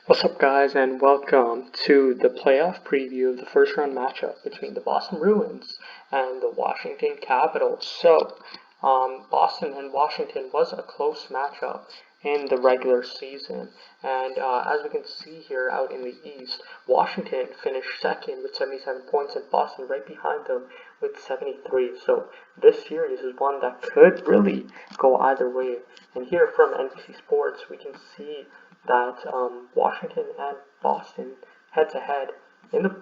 What's up, guys, and welcome to the playoff preview of the first round matchup between the Boston Bruins and the Washington Capitals. Boston and Washington was a close matchup in the regular season, and as we can see here out in the East, Washington finished second with 77 points, and Boston right behind them with 73. So this series is one that could really go either way. And here from NBC Sports, we can see that Washington and Boston head to head in the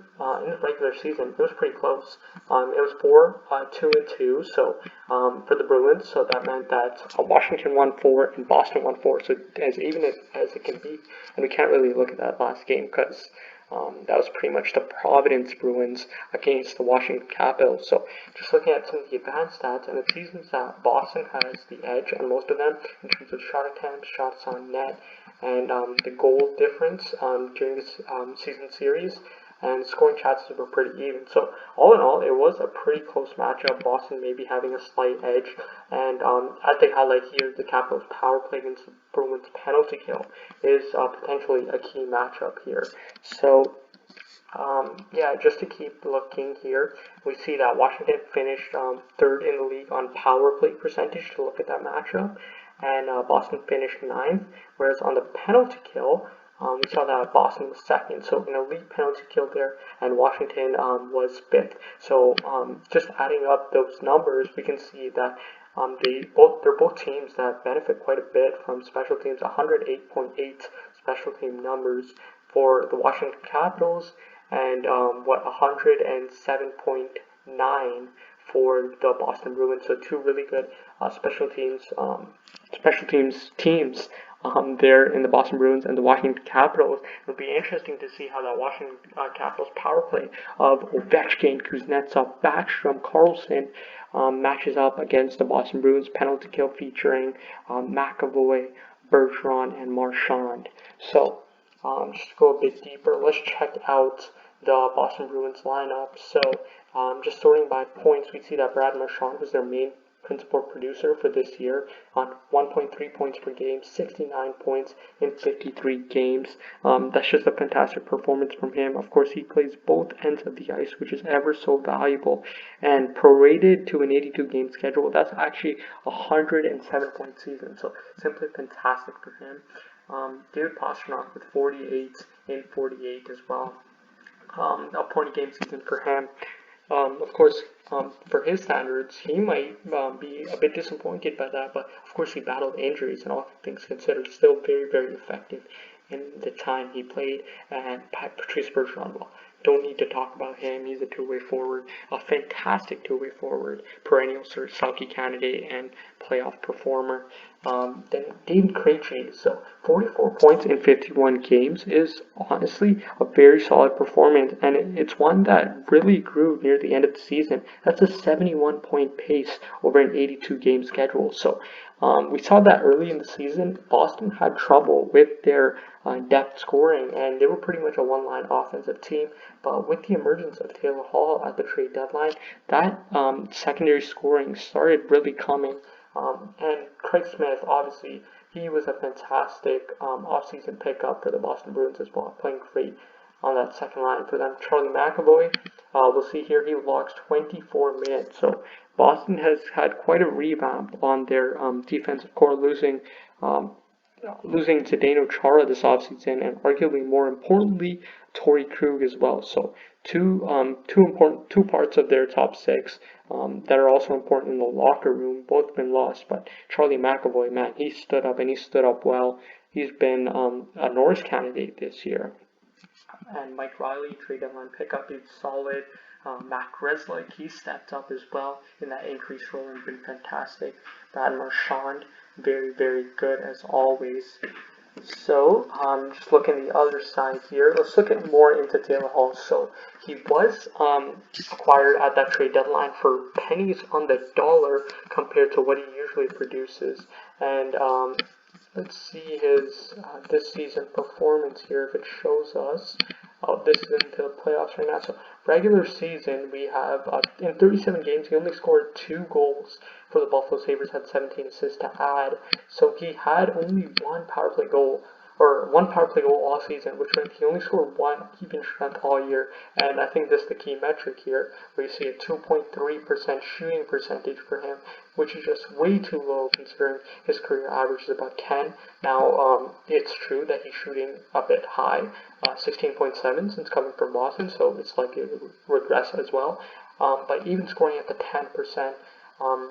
regular season, it was pretty close. It was 2-2. So for the Bruins, so that meant that Washington won 4 and Boston won 4. So as even as it can be, and we can't really look at that last game because that was pretty much the Providence Bruins against the Washington Capitals. So just looking at some of the advanced stats and the seasons that Boston has the edge on most of them in terms of shot attempts, shots on net, and the goal difference during this season series. And scoring chances were pretty even. So all in all, it was a pretty close matchup. Boston maybe having a slight edge. And as they highlight here, the Capitals' power play against the Bruins' penalty kill is potentially a key matchup here. So yeah, just to keep looking here, we see that Washington finished third in the league on power play percentage to look at that matchup. And Boston finished ninth, whereas on the penalty kill, we saw that Boston was second, so an elite penalty kill there, and Washington was fifth. So just adding up those numbers, we can see that they're both teams that benefit quite a bit from special teams. 108.8 special team numbers for the Washington Capitals, and 107.9 for the Boston Bruins. So two really good special teams there in the Boston Bruins and the Washington Capitals. It'll be interesting to see how that Washington Capitals power play of Ovechkin, Kuznetsov, Backstrom, Carlson matches up against the Boston Bruins penalty kill featuring McAvoy, Bergeron, and Marchand. So just to go a bit deeper, let's check out the Boston Bruins lineup. So just sorting by points, we see that Brad Marchand was their main principal producer for this year on 1.3 points per game, 69 points in 53 games. That's just a fantastic performance from him. Of course, he plays both ends of the ice, which is ever so valuable. And prorated to an 82 game schedule, that's actually a 107-point season. So simply fantastic for him. David Pastrnak with 48 in 48 as well. A point a game season for him. Of course, for his standards, he might be a bit disappointed by that, but of course he battled injuries and all things considered, still very, very effective in the time he played. And Patrice Bergeron, well, don't need to talk about him. He's a two-way forward, a fantastic two-way forward, perennial Selke candidate and playoff performer. Then David Krejci, so 44 points in 51 games is honestly a very solid performance, and it's one that really grew near the end of the season. That's a 71-point pace over an 82-game schedule. So we saw that early in the season, Boston had trouble with their depth scoring, and they were pretty much a one-line offensive team. But with the emergence of Taylor Hall at the trade deadline, that secondary scoring started really coming. And Craig Smith, obviously, he was a fantastic offseason pickup for the Boston Bruins as well, playing great on that second line for them. Charlie McAvoy, we'll see here, he logs 24 minutes. So Boston has had quite a revamp on their defensive core, losing Zdeno Chara this offseason, and arguably more importantly, Torrey Krug as well. So two parts of their top six that are also important in the locker room, both been lost. But Charlie McAvoy, man, he stood up and he stood up well. He's been a Norris candidate this year. And Mike Riley, trade deadline pickup, is solid. Matt Grzelcyk, he stepped up as well in that increased role and been fantastic. Brad Marchand, very, very good as always. So, just looking the other side here, let's look at more into Taylor Hall. So, he was acquired at that trade deadline for pennies on the dollar compared to what he usually produces. And let's see his this season performance here if it shows us. This is into the playoffs right now. So regular season, we have in 37 games, he only scored 2 goals for the Buffalo Sabres, had 17 assists to add. So he had only 1 power play goal or one power play goal all season, which meant he only scored one even strength all year. And I think this is the key metric here, where you see a 2.3% shooting percentage for him, which is just way too low considering his career average is about 10. Now, it's true that he's shooting a bit high, 16.7 since coming from Boston, so it's likely to regress as well. But even scoring at the 10%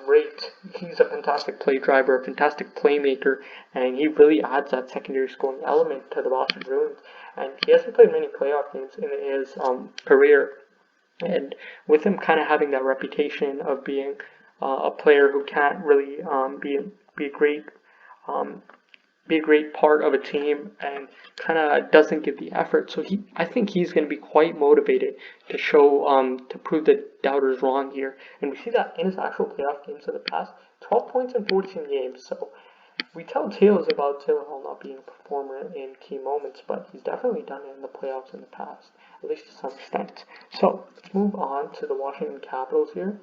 rate, he's a fantastic play driver, a fantastic playmaker, and he really adds that secondary scoring element to the Boston Bruins. And he hasn't played many playoff games in his career, and with him kind of having that reputation of being a player who can't really be a great be a great part of a team and kind of doesn't give the effort. So I think he's going to be quite motivated to show, to prove the doubters wrong here. And we see that in his actual playoff games in the past, 12 points in 14 games. So we tell tales about Taylor Hall not being a performer in key moments, but he's definitely done it in the playoffs in the past, at least to some extent. So let's move on to the Washington Capitals here.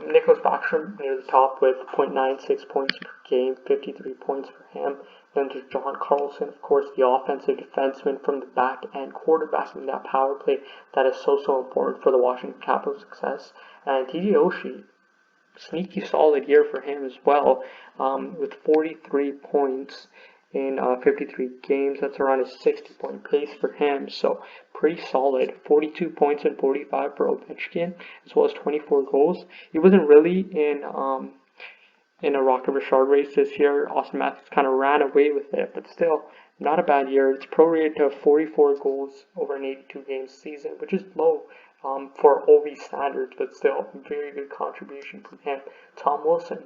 Nicholas Backstrom near the top with 0.96 points per game, 53 points for him. Then there's John Carlson, of course, the offensive defenseman from the back end, quarterbacking that power play that is so important for the Washington Capitals' success. And TJ Oshie, sneaky solid year for him as well, with 43 points in 53 games. That's around a 60-point pace for him, so pretty solid. 42 points and 45 for Ovechkin, as well as 24 goals. He wasn't really in a Rocket Richard race this year. Austin Matthews kind of ran away with it, but still, not a bad year. It's prorated to 44 goals over an 82-game season, which is low for OV standards, but still, very good contribution from him. Tom Wilson.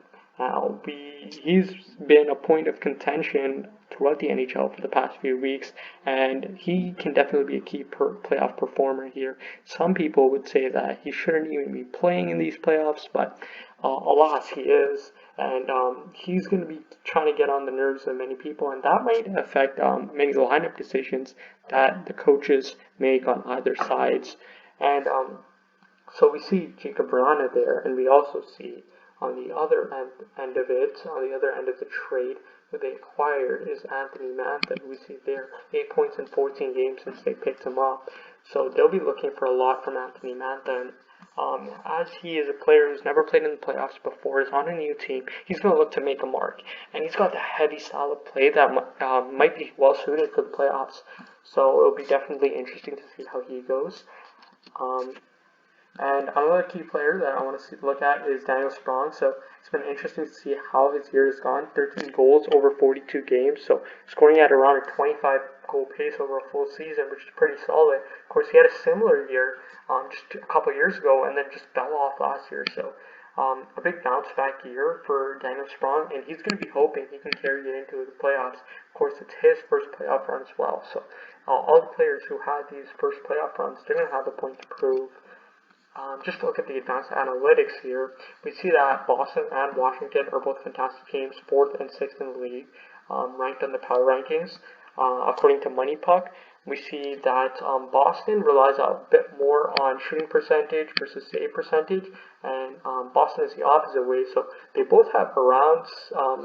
He's been a point of contention throughout the NHL for the past few weeks, and he can definitely be a key playoff performer here. Some people would say that he shouldn't even be playing in these playoffs, but alas, he is, and he's going to be trying to get on the nerves of many people, and that might affect many lineup decisions that the coaches make on either sides. And so we see Jacob Vrana there, and we also see on the other end of it, on the other end of the trade, who they acquired is Anthony Mantha, who we see there, 8 points in 14 games since they picked him up. So they'll be looking for a lot from Anthony Mantha. And as he is a player who's never played in the playoffs before, is on a new team, he's going to look to make a mark. And he's got the heavy style of play that might be well suited for the playoffs. So it'll be definitely interesting to see how he goes. And another key player that I want to look at is Daniel Sprong. So it's been interesting to see how his year has gone. 13 goals over 42 games, so scoring at around a 25 goal pace over a full season, which is pretty solid. Of course, he had a similar year just a couple years ago, and then just fell off last year. So a big bounce back year for Daniel Sprong, and he's going to be hoping he can carry it into the playoffs. Of course, it's his first playoff run as well. So all the players who had these first playoff runs, they're going to have a point to prove. Just to look at the advanced analytics here, we see that Boston and Washington are both fantastic teams, 4th and 6th in the league, ranked on the power rankings. According to Money Puck, we see that Boston relies a bit more on shooting percentage versus save percentage, and Boston is the opposite way. So they both have around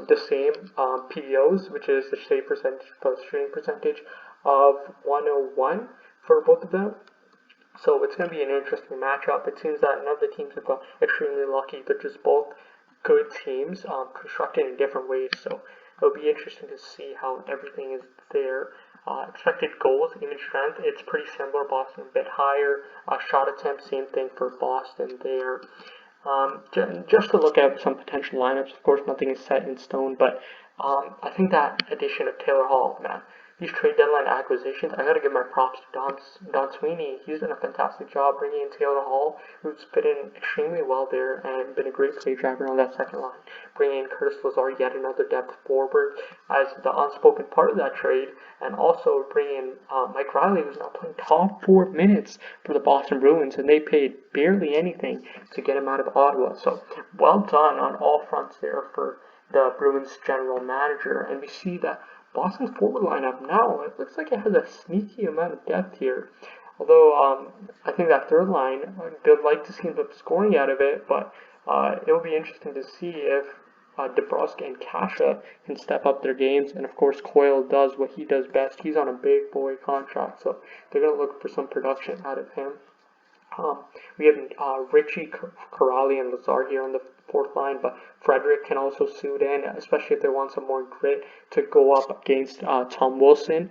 the same PDOs, which is the save percentage plus shooting percentage of 101 for both of them. So it's going to be an interesting matchup. It seems that none of the teams have got extremely lucky. They're just both good teams, constructed in different ways. So it'll be interesting to see how everything is there. Expected goals, even strength, it's pretty similar. Boston a bit higher. Shot attempt, same thing for Boston there. Just to look at some potential lineups, of course, nothing is set in stone, but I think that addition of Taylor Hall, man, these trade deadline acquisitions, I gotta give my props to Don Sweeney. He's done a fantastic job bringing in Taylor Hall, who's fit in extremely well there and been a great play driver on that second line. Bringing in Curtis Lazar, yet another depth forward as the unspoken part of that trade, and also bringing in Mike Riley, who's now playing top 4 minutes for the Boston Bruins, and they paid barely anything to get him out of Ottawa. So well done on all fronts there for the Bruins general manager, and we see that Boston's forward lineup now, it looks like it has a sneaky amount of depth here. Although I think that third line, they'd like to see them scoring out of it, but it'll be interesting to see if DeBrusque and Kasha can step up their games, and of course Coyle does what he does best. He's on a big boy contract, so they're going to look for some production out of him. We have Richie, Corrali, and Lazar here on the fourth line, but Frederick can also suit in, especially if they want some more grit to go up against Tom Wilson.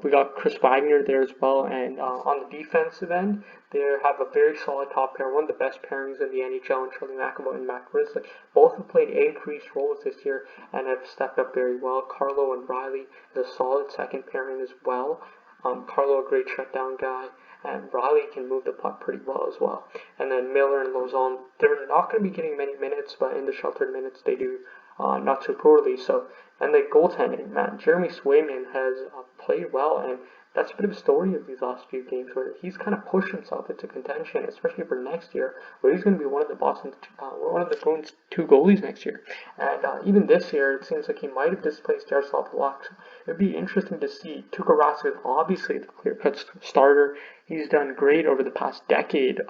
We got Chris Wagner there as well, and on the defensive end, they have a very solid top pair, one of the best pairings in the NHL, and Charlie McAvoy and Matt Grizzly. Both have played increased roles this year and have stepped up very well. Carlo and Riley is a solid second pairing as well. Carlo, a great shutdown guy, and Riley can move the puck pretty well as well. And then Miller and Lauzon, they're not going to be getting many minutes, but in the sheltered minutes they do not too poorly. So, and the goaltending, man, Jeremy Swayman has played well, and that's a bit of a story of these last few games where he's kind of pushed himself into contention, especially for next year, where he's going to be one of the Bruins' two goalies next year. And even this year, it seems like he might have displaced Jaroslav Halak. So it'd be interesting to see. Tuukka Rask is obviously the clear-cut starter. He's done great over the past decade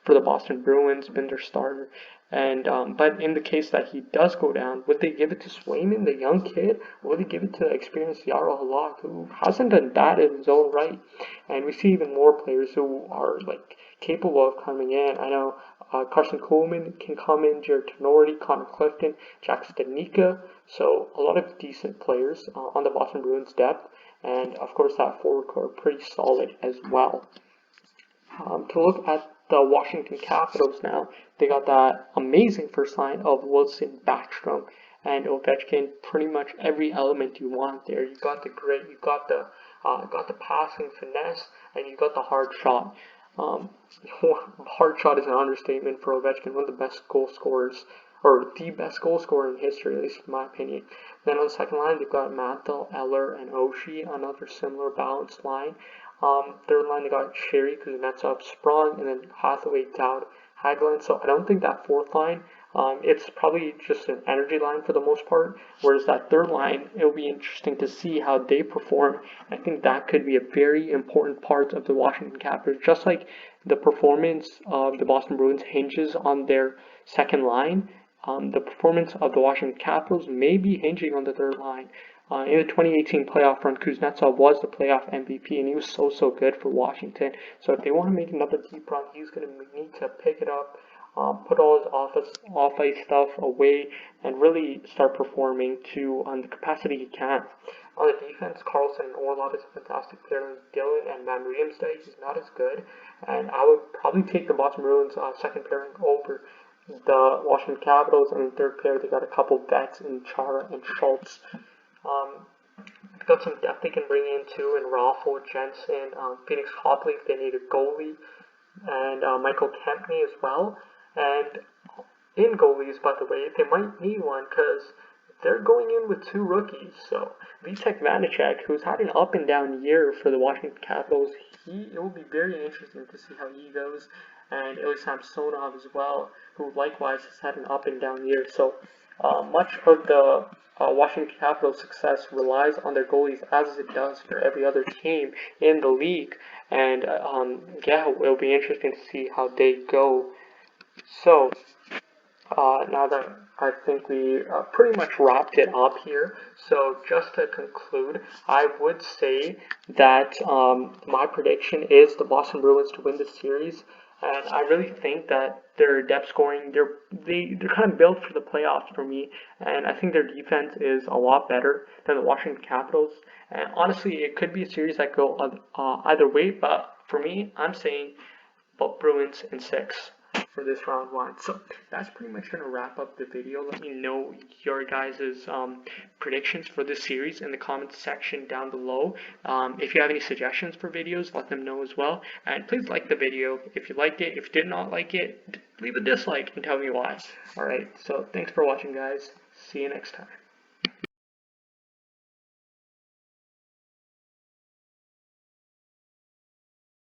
for the Boston Bruins, been their starter. And but in the case that he does go down, would they give it to Swayman, the young kid, or would they give it to the experienced Jaro Halak, who hasn't done that in his own right? And we see even more players who are like capable of coming in. I know Carson Coleman can come in, Jared Tenorti, Connor Clifton, Jack Stanika. So a lot of decent players on the Boston Bruins depth, and of course that forward core pretty solid as well. To look at the Washington Capitals now, they got that amazing first line of Wilson, Backstrom, and Ovechkin. Pretty much every element you want there. You got the grit, you got the passing finesse, and you got the hard shot. Hard shot is an understatement for Ovechkin, one of the best goal scorers, or the best goal scorer in history, at least in my opinion. Then on the second line, they've got Mantle, Eller, and Oshie, another similar balanced line. Third line, they got Sherry, Kuznetsov, Sprong, and then Hathaway, Dowd, Hagelin. So I don't think that fourth line, it's probably just an energy line for the most part. Whereas that third line, it'll be interesting to see how they perform. I think that could be a very important part of the Washington Capitals. Just like the performance of the Boston Bruins hinges on their second line, the performance of the Washington Capitals may be hinging on the third line. In the 2018 playoff run, Kuznetsov was the playoff MVP, and he was so good for Washington. So if they want to make another deep run, he's going to need to pick it up, put all his off-ice stuff away, and really start performing to the capacity he can. On the defense, Carlson and Orlov is a fantastic player. Dylan and Van Riemsdyk, he's not as good, and I would probably take the Boston Bruins second pairing over the Washington Capitals, and in third pair, they got a couple vets in Chara and Schultz. They've got some depth they can bring in too, and Raffle, Jensen, Phoenix Copley if they need a goalie, and Michael Kempney as well. And in goalies, by the way, they might need one because they're going in with two rookies. So Vitek Vanacek, who's had an up and down year for the Washington Capitals, it will be very interesting to see how he goes. And Ilya Samsonov as well, who likewise has had an up and down year. So much of the Washington Capitals' success relies on their goalies, as it does for every other team in the league. And yeah, it'll be interesting to see how they go. So now that I think we pretty much wrapped it up here, so just to conclude, I would say that my prediction is the Boston Bruins to win this series. And I really think that their depth scoring, they're kind of built for the playoffs for me. And I think their defense is a lot better than the Washington Capitals. And honestly, it could be a series that go either way. But for me, I'm saying Bruins in 6 for this round 1. So that's pretty much going to wrap up the video. Let me know your guys' predictions for this series in the comments section down below. If you have any suggestions for videos, let them know as well. And please like the video if you liked it. If you did not like it, leave a dislike and tell me why. Alright, so thanks for watching, guys. See you next time.